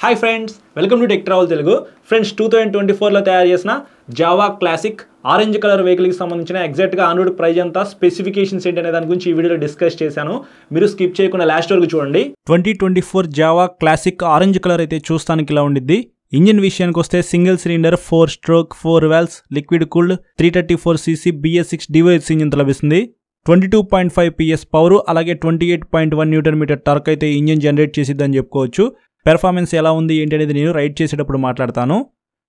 Hi friends, welcome to tech travel Telugu. Friends, 2024లో తయారు చేసిన జావా క్లాసిక్ ఆరెంజ్ కలర్ వెహికల్కి సంబంధించిన ఎగ్జాక్ట్గా ఆన్-రోడ్ ప్రైజ్ ఎంత, స్పెసిఫికేషన్స్ ఏంటి అనే దాని గురించి ఈ వీడియోలో డిస్కస్ చేశాను. మీరు స్కిప్ చేయకుండా లాస్ట్ వరకు చూడండి. 2024 జావా క్లాసిక్ ఆరెంజ్ కలర్ అయితే చూస్తానికి ఇలా ఉండిద్ది. ఇంజిన్ విషయానికి వస్తే single cylinder 4 stroke 4 valves liquid cooled 334cc BS6 device engine లభిస్తుంది. 22.5 PS పవర్ అలాగే 28.1 Nm టార్క్ అయితే ఇంజిన్ జనరేట్ చేసిద్దని చెప్పుకోవచ్చు. పెర్ఫార్మెన్స్ ఎలా ఉంది ఏంటి అనేది నేను రైడ్ చేసేటప్పుడు మాట్లాడతాను.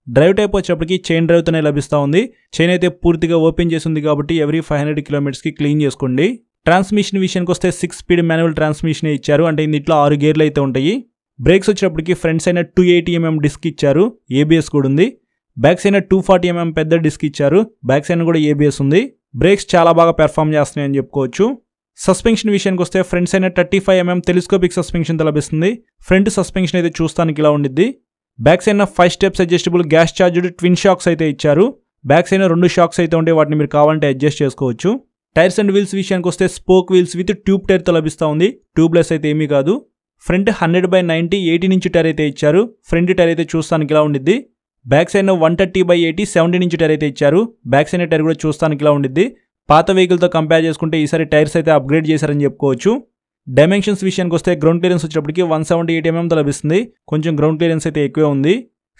డ్రైవ్ టైప్ వచ్చేప్పటికి చైన్ డ్రైవ్తోనే లభిస్తూ ఉంది. చైన్ అయితే పూర్తిగా ఓపెన్ చేసి ఉంది కాబట్టి ఎవ్రీ 500 km క్లీన్ చేసుకోండి. ట్రాన్స్మిషన్ విషయానికి వస్తే 6 స్పీడ్ మాన్యువల్ ట్రాన్స్మిషన్ ఇచ్చారు. అంటే ఇందులో 6 గేర్లు అయితే ఉంటాయి. బ్రేక్స్ వచ్చేటప్పటికి ఫ్రంట్ సైడ్ 280mm డిస్క్ ఇచ్చారు, ABS కూడా ఉంది. బ్యాక్ సైడ్ 240mm పెద్ద డిస్క్ ఇచ్చారు, బ్యాక్ సైడ్ కూడా ABS ఉంది. బ్రేక్స్ చాలా బాగా పెర్ఫామ్ చేస్తున్నాయని చెప్పుకోవచ్చు. సస్పెన్షన్ విషయానికి వస్తే ఫ్రంట్ సైడ్ 35mm టెలిస్కోపిక్ సస్పెన్షన్తో లభిస్తుంది. ఫ్రంట్ సస్పెన్షన్ అయితే చూస్తానికి ఇలా ఉండిద్ది. Back side 5 steps adjustable gas charged twin shocks అయితే ఇచ్చారు. బ్యాక్ సైడ్ 2 షాక్స్ అయితే ఉంటే వాటిని మీరు కావాలంటే అడ్జస్ట్ చేసుకోవచ్చు. టైర్స్ అండ్ వీల్స్ విషయానికి వస్తే స్పోక్ వీల్స్ విత్ ట్యూబ్ టైర్తో లభిస్తూ ఉంది. ట్యూబ్లెస్ అయితే ఏమీ కాదు. ఫ్రంట్ 100/90 18" టైర్ అయితే ఇచ్చారు. ఫ్రంట్ టైర్ అయితే చూస్తానికి ఇలా ఉండిద్ది. బ్యాక్ సైడ్ 130/80 17" టైర్ అయితే ఇచ్చారు. బ్యాక్ సైడ్ టైర్ కూడా చూస్తానికి ఇలా ఉండిద్ది. పాత వెహికల్తో కంపేర్ చేసుకుంటే ఈసారి టైర్స్ అయితే అప్గ్రేడ్ చేశారని చెప్పుకోవచ్చు. డైమెన్షన్స్ విషయానికి వస్తే గ్రౌండ్ క్లియరెన్స్ వచ్చేటప్పటికి 178mm లభిస్తుంది. కొంచెం గ్రౌండ్ క్లియరెన్స్ అయితే ఎక్కువే ఉంది.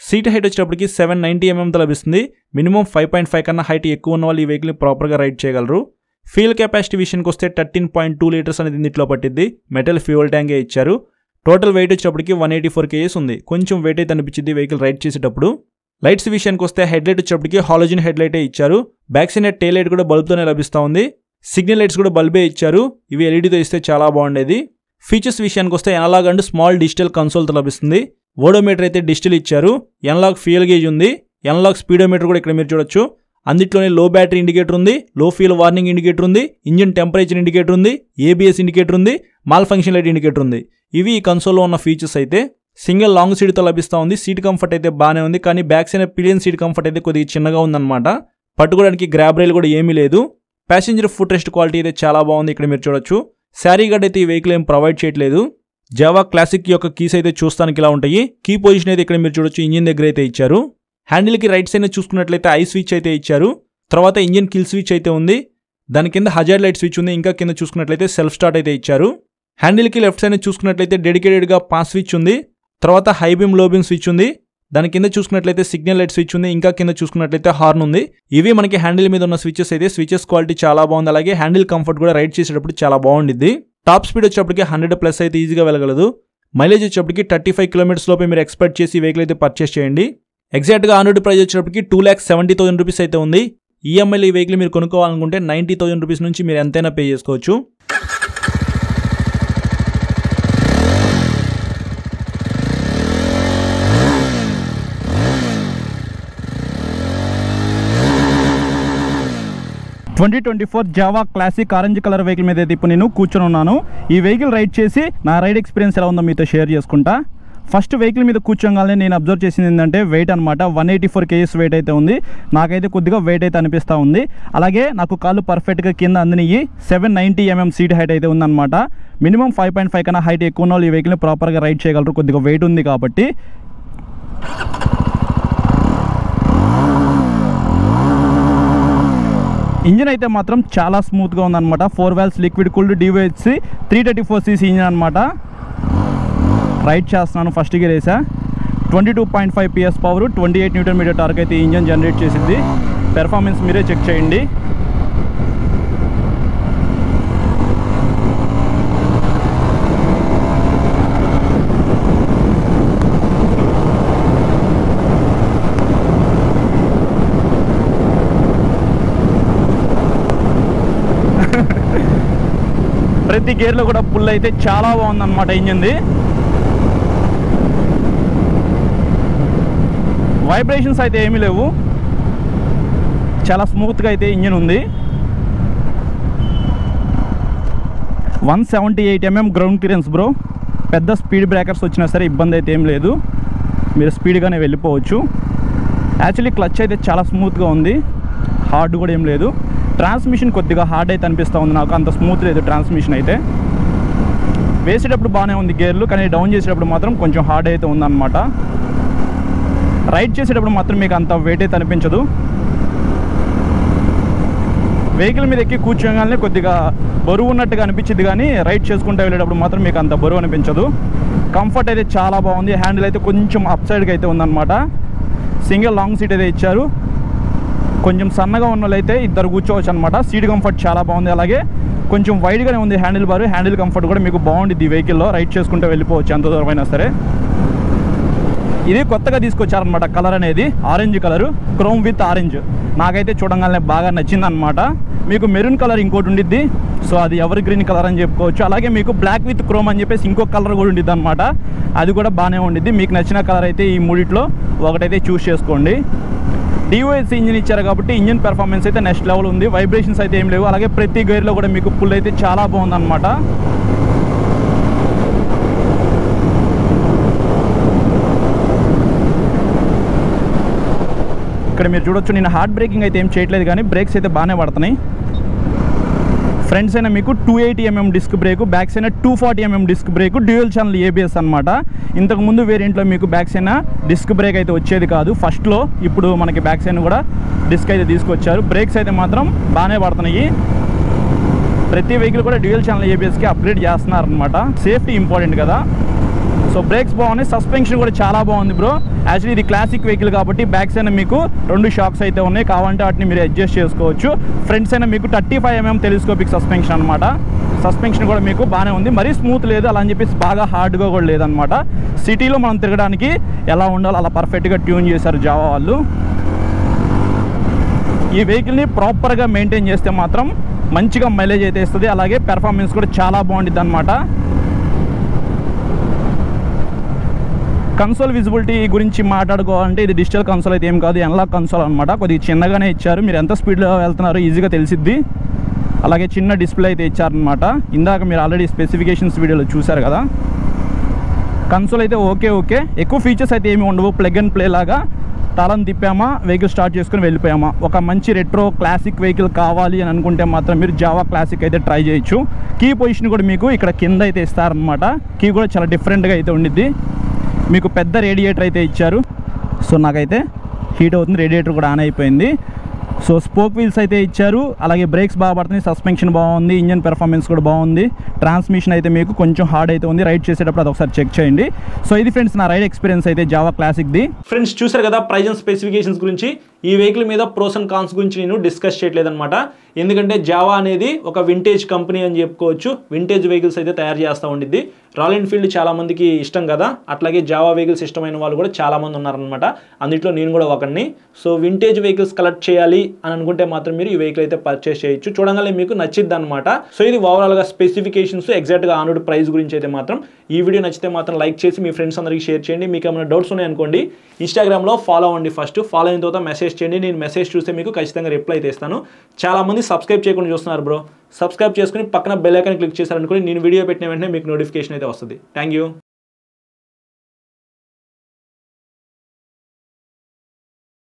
సీట్ హైట్ వచ్చేటప్పటికి 790mm లభిస్తుంది. మినిమం 5.5 కన్నా హైట్ ఎక్కువ ఉన్న వాళ్ళు ఈ వెహికల్ని ప్రాపర్గా రైడ్ చేయగలరు. ఫ్యూయల్ కెపాసిటీ విషయానికి వస్తే 13.2 లీటర్స్ అనేది ఇందులో పట్టిద్ది. మెటల్ ఫ్యూయల్ ట్యాంకే ఇచ్చారు. టోటల్ వెయిట్ వచ్చేటప్పటికి 184 kgs ఉంది. కొంచెం వెయిట్ అయితే అనిపించింది వెహికల్ రైడ్ చేసేటప్పుడు. లైట్స్ విషయానికి వస్తే హెడ్ లైట్ వచ్చేటప్పటికి హాలోజన్ హెడ్ లైటే ఇచ్చారు. బ్యాక్ సైడ్ టైల్ లైట్ కూడా బల్బ్తోనే లభిస్తూ ఉంది. సిగ్నల్ లైట్స్ కూడా బల్బే ఇచ్చారు. ఇవి ఎల్ఈడీతో ఇస్తే చాలా బాగుండేది. ఫీచర్స్ విషయానికి వస్తే ఎనలాగ్ అండ్ స్మాల్ డిజిటల్ కన్సోల్తో లభిస్తుంది. ఓడోమీటర్ అయితే డిజిటల్ ఇచ్చారు. ఎనలాగ్ ఫ్యూయల్ గేజ్ ఉంది. ఎనలాగ్ స్పీడోమీటర్ కూడా ఇక్కడ మీరు చూడొచ్చు. అందులోనే లో బ్యాటరీ ఇండికేటర్ ఉంది, లో ఫ్యూయల్ వార్నింగ్ ఇండికేటర్ ఉంది, ఇంజిన్ టెంపరేచర్ ఇండికేటర్ ఉంది, ABS ఇండికేటర్ ఉంది, మాల్ ఫంక్షన్ లైట్ ఇండికేటర్ ఉంది. ఇవి ఈ కన్సోల్లో ఉన్న ఫీచర్స్ అయితే. సింగిల్ లాంగ్ సీట్తో లభిస్తూ ఉంది. సీట్ కంఫర్ట్ అయితే బాగానే ఉంది, కానీ back side pillion seat comfort అయితే కొద్దిగా చిన్నగా ఉందన్నమాట. పట్టుకోవడానికి గ్రాబ్ రైల్ కూడా ఏమీ లేదు. ప్యాసింజర్ ఫుట్ రెస్ట్ క్వాలిటీ అయితే చాలా బాగుంది. ఇక్కడ మీరు చూడొచ్చు. శారీ గార్డ్ అయితే ఈ వెహికల్ ఏం ప్రొవైడ్ చేయట్లేదు. జావా క్లాసిక్ యొక్క కీస్ అయితే చూస్తానికి ఇలా ఉంటాయి. కీ పొజిషన్ అయితే ఇక్కడ మీరు చూడొచ్చు ఇంజిన్ దగ్గర అయితే ఇచ్చారు. హ్యాండిల్కి రైట్ సైడ్ చూసుకున్నట్లయితే ఐ స్విచ్ అయితే ఇచ్చారు. తర్వాత ఇంజిన్ కిల్ స్విచ్ అయితే ఉంది. దాని కింద హజార్డ్ లైట్ స్విచ్ ఉంది. ఇంకా కింద చూసుకున్నట్లయితే సెల్ఫ్ స్టార్ట్ అయితే ఇచ్చారు. హ్యాండిల్కి లెఫ్ట్ సైడ్ చూసుకున్నట్లయితే డెడికేటెడ్గా పాస్ స్విచ్ ఉంది. తర్వాత హై బీమ్ లో బీమ్ స్విచ్ ఉంది. దాని కింద చూసుకున్నట్లయితే సిగ్నల్ లైట్ స్విచ్ ఉంది. ఇంకా కింద చూసుకున్నట్లయితే హార్న్ ఉంది. ఇవి మనకి హ్యాండిల్ మీద ఉన్న స్విచెస్ అయితే. స్విచెస్ క్వాలిటీ చాలా బాగుంది. అలాగే హ్యాండిల్ కంఫర్ట్ కూడా రైడ్ చేసేటప్పుడు చాలా బాగుండిద్ది. టాప్ స్పీడ్ వచ్చేప్పటికి 100+ అయితే ఈజీగా వెళ్ళగలదు. మైలేజ్ వచ్చేప్పటికి 35 km లోపే మీరు ఎక్స్పెక్ట్ చేసి వెహికల్ అయితే పర్చేస్ చేయండి. ఎగ్జాక్ట్గా ఆన్-రోడ్ ప్రైస్ వచ్చేటప్పటికి 2,70,000 రూపీస్ అయితే ఉంది. ఈఎంఐలో ఈ వెహికల్ మీరు కొనుక్కోవాలనుకుంటే 90,000 రూపీస్ నుంచి మీరు ఎంతైనా పే చేసుకోవచ్చు. Java classic orange colour vehicle మీద అయితే ఇప్పుడు నేను కూర్చొని ఉన్నాను. ఈ వెహికల్ రైడ్ చేసి నా రైడ్ ఎక్స్పీరియన్స్ ఎలా ఉందో మీతో షేర్ చేసుకుంటా. ఫస్ట్ వెహికల్ మీద కూర్చోగానే నేను అబ్జర్వ్ చేసింది ఏంటంటే వెయిట్ అనమాట. 184 kgs వెయిట్ అయితే ఉంది. నాకైతే కొద్దిగా వెయిట్ అయితే అనిపిస్తూ ఉంది. అలాగే నాకు కాళ్ళు పర్ఫెక్ట్గా కింద అందినవి. 790mm సీట్ హైట్ అయితే ఉందన్నమాట. మినిమం 5.5 కన్నా హైట్ ఎక్కువ ఉన్న వాళ్ళు ఈ వెహికల్ని ప్రాపర్గా రైడ్ చేయగలరు. కొద్దిగా వెయిట్ ఉంది కాబట్టి. ఇంజిన్ అయితే మాత్రం చాలా స్మూత్గా ఉందన్నమాట. 4 valves liquid cooled DVHC 334cc engine అనమాట. రైడ్ చేస్తున్నాను. ఫస్ట్ గేర్ వేసా. 22.5 PS పవర్ 28 Nm టార్క్ అయితే ఇంజిన్ జనరేట్ చేసింది. పెర్ఫార్మెన్స్ మీరే చెక్ చేయండి. ప్రతి గేర్లో కూడా పుల్ అయితే చాలా బాగుందన్నమాట ఇంజిన్ది. వైబ్రేషన్స్ అయితే ఏమీ లేవు. చాలా స్మూత్గా అయితే ఇంజిన్ ఉంది. 178mm ground clearance bro. పెద్ద స్పీడ్ బ్రేకర్స్ వచ్చినా సరే ఇబ్బంది అయితే ఏం లేదు. మీరు స్పీడ్గానే వెళ్ళిపోవచ్చు. యాక్చువల్లీ క్లచ్ అయితే చాలా స్మూత్గా ఉంది. హార్డ్ కూడా ఏం లేదు. ట్రాన్స్మిషన్ కొద్దిగా హార్డ్ అయితే అనిపిస్తూ ఉంది నాకు. అంత స్మూత్ లేదు ట్రాన్స్మిషన్ అయితే. వేసేటప్పుడు బాగానే ఉంది గేర్లు, కానీ డౌన్ చేసేటప్పుడు మాత్రం కొంచెం హార్డ్ అయితే ఉందన్నమాట. రైడ్ చేసేటప్పుడు మాత్రం మీకు అంత వెయిట్ అయితే అనిపించదు. వెహికల్ మీద ఎక్కి కూర్చోగానే కొద్దిగా బరువు ఉన్నట్టుగా అనిపించింది, కానీ రైడ్ చేసుకుంటూ వెళ్ళేటప్పుడు మాత్రం మీకు అంత బరువు అనిపించదు. కంఫర్ట్ అయితే చాలా బాగుంది. హ్యాండిల్ అయితే కొంచెం అప్ సైడ్కి అయితే ఉందన్నమాట. సింగిల్ లాంగ్ సీట్ అయితే ఇచ్చారు. కొంచెం సన్నగా ఉన్న వాళ్ళైతే ఇద్దరు కూర్చోవచ్చు అనమాట. సీట్ కంఫర్ట్ చాలా బాగుంది. అలాగే కొంచెం వైడ్గానే ఉంది హ్యాండిల్ బార్. హ్యాండిల్ కంఫర్ట్ కూడా మీకు బాగుంటుంది ఈ వెహికల్లో. రైడ్ చేసుకుంటూ వెళ్ళిపోవచ్చు ఎంత దూరమైనా సరే. ఇది కొత్తగా తీసుకొచ్చారనమాట కలర్ అనేది, orange colour, chrome with orange. నాకైతే చూడంగానే బాగా నచ్చింది అనమాట. మీకు మెరూన్ కలర్ ఇంకోటి ఉండిద్ది, సో అది ఎవర్ గ్రీన్ కలర్ అని చెప్పుకోవచ్చు. అలాగే మీకు బ్లాక్ విత్ క్రోమ్ అని చెప్పేసి ఇంకో కలర్ కూడా ఉండిద్ది అనమాట. అది కూడా బాగానే ఉండిద్ది. మీకు నచ్చిన కలర్ అయితే ఈ మూడిట్లో ఒకటైతే చూస్ చేసుకోండి. డివైఎస్ ఇంజిన్ ఇచ్చారు కాబట్టి ఇంజిన్ పెర్ఫార్మెన్స్ అయితే నెక్స్ట్ లెవెల్ ఉంది. వైబ్రేషన్స్ అయితే ఏం లేవు. అలాగే ప్రతి గేర్లో కూడా మీకు పుల్ అయితే చాలా బాగుందన్నమాట. ఇక్కడ మీరు చూడొచ్చు, నేను హార్డ్ బ్రేకింగ్ అయితే ఏం చేయట్లేదు, కానీ బ్రేక్స్ అయితే బాగానే పడుతున్నాయి. ఫ్రంట్స్ అయినా మీకు 280mm డిస్క్ బ్రేక్, బ్యాక్స్ అయినా 240mm disc brake, dual channel ABS అనమాట. ఇంతకుముందు వేరియంట్లో మీకు బ్యాక్స్ అయినా డిస్క్ బ్రేక్ అయితే వచ్చేది కాదు ఫస్ట్లో. ఇప్పుడు మనకి బ్యాక్స్ అయినా కూడా డిస్క్ అయితే తీసుకొచ్చారు. బ్రేక్స్ అయితే మాత్రం బాగానే పడుతున్నాయి. ప్రతి వెహికల్ కూడా డ్యూయల్ ఛానల్ ఏబిఎస్కి అప్గ్రేడ్ చేస్తున్నారు అనమాట. సేఫ్టీ ఇంపార్టెంట్ కదా. సో బ్రేక్స్ బాగున్నాయి. సస్పెన్షన్ కూడా చాలా బాగుంది బ్రో. యాక్చువల్లీ ఇది క్లాసిక్ వెహికల్ కాబట్టి బ్యాక్స్ అయినా మీకు 2 షాక్స్ అయితే ఉన్నాయి. కావాలంటే వాటిని మీరు అడ్జస్ట్ చేసుకోవచ్చు. ఫ్రంట్స్ అయినా మీకు 35mm టెలిస్కోపిక్ సస్పెన్షన్ అనమాట. సస్పెన్షన్ కూడా మీకు బాగానే ఉంది. మరీ స్మూత్ లేదు, అలా అని చెప్పేసి బాగా హార్డ్గా కూడా లేదనమాట. సిటీలో మనం తిరగడానికి ఎలా ఉండాలో అలా పర్ఫెక్ట్గా ట్యూన్ చేశారు జావా వాళ్ళు. ఈ వెహికల్ని ప్రాపర్గా మెయింటైన్ చేస్తే మాత్రం మంచిగా మైలేజ్ అయితే ఇస్తుంది. అలాగే పెర్ఫార్మెన్స్ కూడా చాలా బాగుంటుంది అనమాట. కన్సోల్ విజిబిలిటీ గురించి మాట్లాడుకోవాలంటే ఇది డిజిటల్ కన్సోల్ అయితే ఏం కాదు, ఎనలాగ్ కన్సోల్ అనమాట. కొద్దిగా చిన్నగానే ఇచ్చారు. మీరు ఎంత స్పీడ్లో వెళ్తున్నారో ఈజీగా తెలిసిద్ది. అలాగే చిన్న డిస్ప్లే అయితే ఇచ్చారనమాట. ఇందాక మీరు ఆల్రెడీ స్పెసిఫికేషన్స్ వీడియోలో చూశారు కదా. కన్సోల్ అయితే ఓకే. ఎక్కువ ఫీచర్స్ అయితే ఏమి ఉండవు. ప్లగ్ అండ్ ప్లే లాగా తాళం తిప్పామా, వెహికల్ స్టార్ట్ చేసుకుని వెళ్ళిపోయామా. ఒక మంచి రెట్రో క్లాసిక్ వెహికల్ కావాలి అని అనుకుంటే మాత్రం మీరు జావా క్లాసిక్ అయితే ట్రై చేయొచ్చు. కీ పొజిషన్ కూడా మీకు ఇక్కడ కింద అయితే ఇస్తారనమాట. కీ కూడా చాలా డిఫరెంట్గా అయితే ఉండిద్ది. మీకు పెద్ద రేడియేటర్ అయితే ఇచ్చారు. సో నాకైతే హీట్ అవుతుంది, రేడియేటర్ కూడా ఆన్ అయిపోయింది. సో స్పోక్ వీల్స్ అయితే ఇచ్చారు. అలాగే బ్రేక్స్ బాగా పడుతుంది, సస్పెన్షన్ బాగుంది, ఇంజన్ పెర్ఫార్మెన్స్ కూడా బాగుంది. ట్రాన్స్మిషన్ అయితే మీకు కొంచెం హార్డ్ అయితే ఉంది. రైడ్ చేసేటప్పుడు అది ఒకసారి చెక్ చేయండి. సో ఇది ఫ్రెండ్స్ నా రైడ్ ఎక్స్పీరియన్స్ అయితే జావా క్లాసిక్ది. ఫ్రెండ్స్ చూసారు కదా ప్రైజ్ అండ్ స్పెసిఫికేషన్స్ గురించి. ఈ వెహికల్ మీద ప్రోస్ అండ్ కాన్స్ గురించి నేను డిస్కస్ చేయట్లేదన్నమాట. ఎందుకంటే జావా అనేది ఒక వింటేజ్ కంపెనీ అని చెప్పుకోవచ్చు. వింటేజ్ వెహికల్స్ అయితే తయారు చేస్తూ ఉండిద్ది. రాయల్ ఎన్ఫీల్డ్ చాలా మందికి ఇష్టం కదా, అట్లాగే జావా వెహికల్స్ ఇష్టమైన వాళ్ళు కూడా చాలా మంది ఉన్నారనమాట. అందులో నేను కూడా ఒకరిని. సో వింటేజ్ వెహికల్స్ కలెక్ట్ చేయాలి అని అనుకుంటే మాత్రం మీరు ఈ వెహికల్ అయితే పర్చేస్ చేయొచ్చు. చూడగానే మీకు నచ్చిద్ది అనమాట. సో ఇది ఓవరాల్గా స్పెసిఫికేషన్స్, ఎగ్జాక్ట్గా ఆన్-రోడ్ ప్రైస్ గురించి అయితే మాత్రం. ఈ వీడియో నచ్చితే మాత్రం లైక్ చేసి మీ ఫ్రెండ్స్ అందరికీ షేర్ చేయండి. మీకు ఏమైనా డౌట్స్ ఉన్నాయనుకోండి ఇన్స్టాగ్రామ్లో ఫాలో అవ్వండి. ఫాలో అయిన తర్వాత మెసేజ్ చేయండి. నేను మెసేజ్ చూస్తే మీకు ఖచ్చితంగా రిప్లై అయితే ఇస్తాను. చాలామంది సబ్స్క్రైబ్ చేయకుండా చూస్తున్నారు బ్రో. సబ్స్క్రైబ్ చేసుకుని పక్కన బెల్ ఐకాన్ క్లిక్ చేశారనుకోండి, నేను వీడియో పెట్టిన వెంటనే మీకు నోటిఫికేషన్ అయితే వస్తుంది. Thank you.